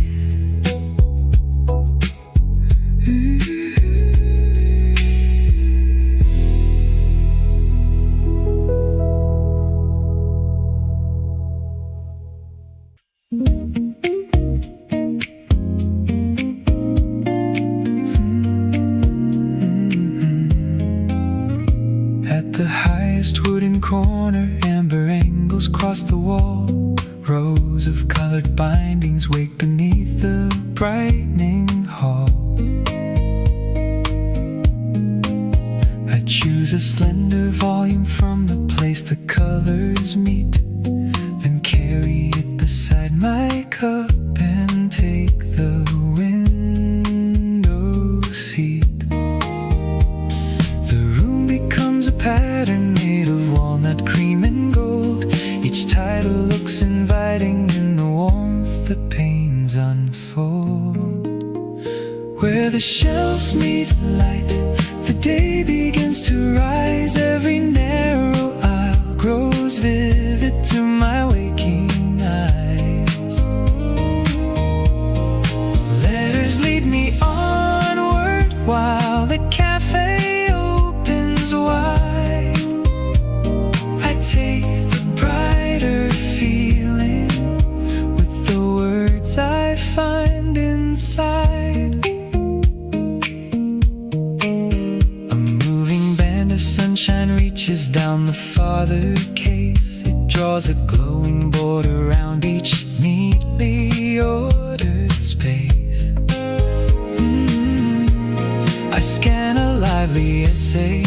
B: At the highest wooden corner, amber angles cross the wall. Rows of colored bindings wake beneath the brightening hall. I choose a slender volume from the place the colors meet, then carry it beside my cup and take the window seat. The room becomes a pattern made of walnut, cream, and gold. Each title looks inviting in the warmth the panes unfold. Where the shelves meet light, the day begins to rise. Every narrow aisle grows vivid to my waking eyes. Letters lead me onward while the cafe opens wide. I take the brighter feeling with the words I find inside. A moving band of sunshine reaches down the farther case. It draws a glowing border around each neatly ordered space. I scan a lively essay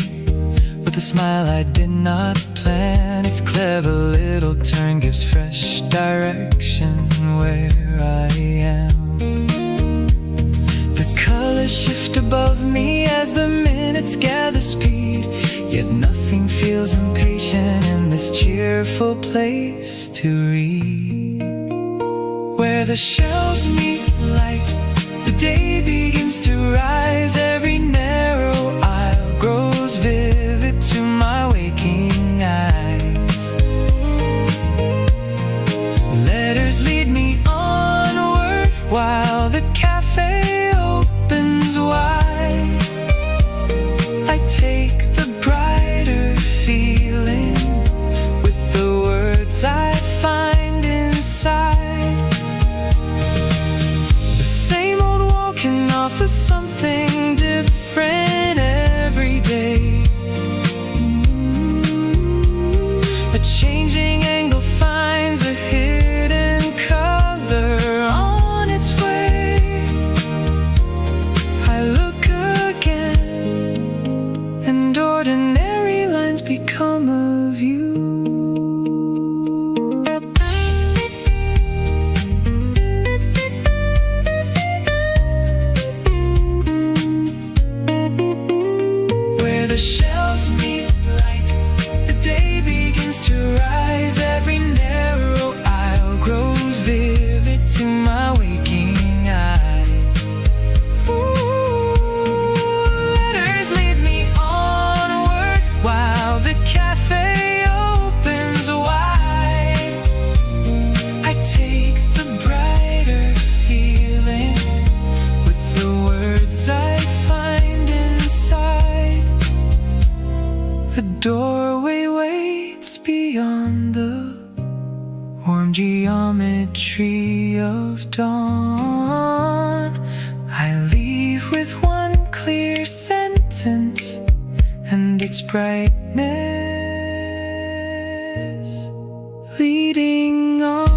B: with a smile I did not plan. Its clever little turn gives fresh direction where I am. The colors shift above me as the minutes gather speed, yet nothing feels impatient in this cheerful place to read. Where the shelves meet light, the day begins to rise. Every narrow aisle grows vivid to my waking eyes. Letters lead me onward while the cafe opens wide. I take the brighter feeling with the words I find inside. The same old wall can offer something different every day. A changing angle finds a hidden color on its way. I look again, and ordinary lines become a view. Where the shelves meet light, the day begins to rise. Every narrow aisle grows vivid to my waking eyes. Letters lead me onward while the cafe opens wide. I take the brighter feeling with the words I find inside. The doorway waits beyond the warm geometry of dawn. I leave with one clear sentence and its brightness leading on.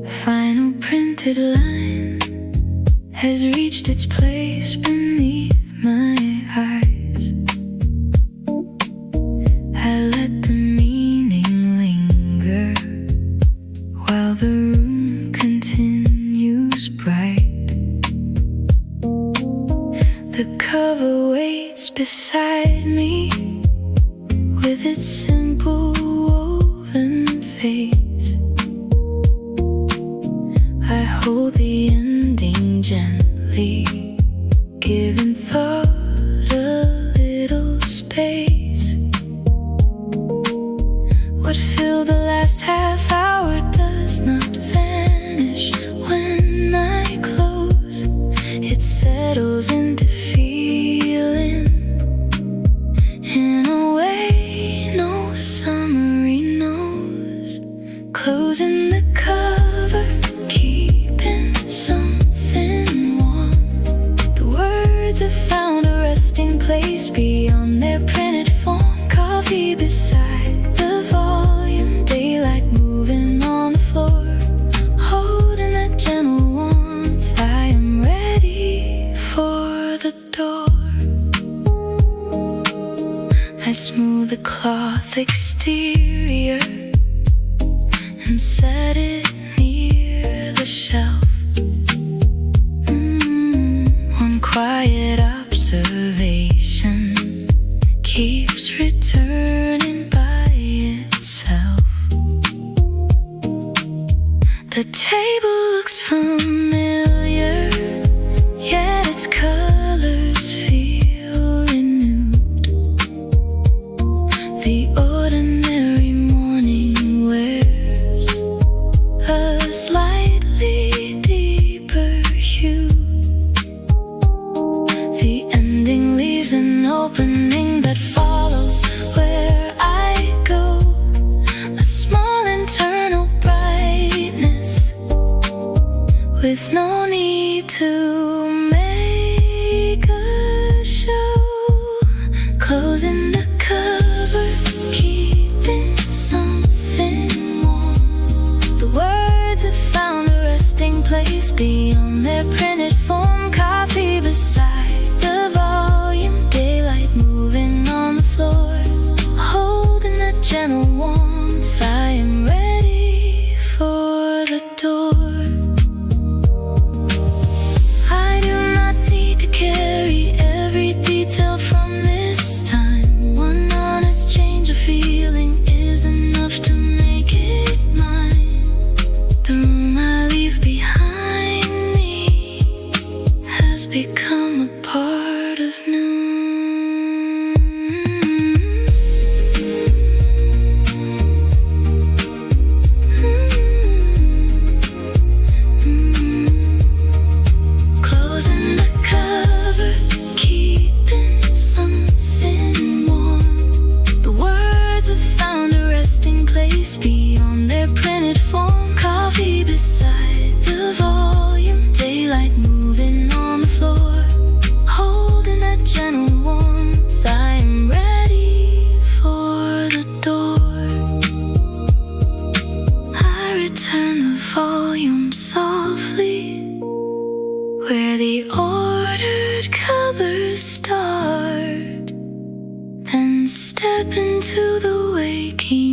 A: The final printed line has reached its place beneath my eyes. I let the meaning linger while the room continues. cover waits beside me with its simple woven face. I hold the ending gently, giving thought a little space. What filled the last half hour does not vanish when I close. It settles into feeling in a way no summary knows. Closing the cover, keeping something warm. The words have found a resting place beyond their printed form. Coffee beside the volume, daylight moving on the floor. Holding that gentle warmth, I am ready for the door. I smooth the cloth exterior and set it near the shelf. One quiet observation keeps returning by itself. The table looks familiar, yet its colors feel renewed. The ordinary morning wears a slightly deeper hue. The ending leaves an opening that follows where I go. A small internal brightness with no need to make a show. Closing the cover, keeping something warm. The words have found a resting place beyond their printed form. Coffee beside the volume, daylight moving on the floor. Holding that gentle warmth, I am ready for the door. I do not need to carry every detail from this time. One honest change of feeling is enough to make it mine. The room I leave behind me has become a part of noon. Closing the cover, keeping something warm. The words have found a resting place beyond their printed form. Coffee beside the volume, daylight moving on the floor. Holding that gentle warmth, I am ready for the door. I return the volume softly where the ordered colors start, then step into the waking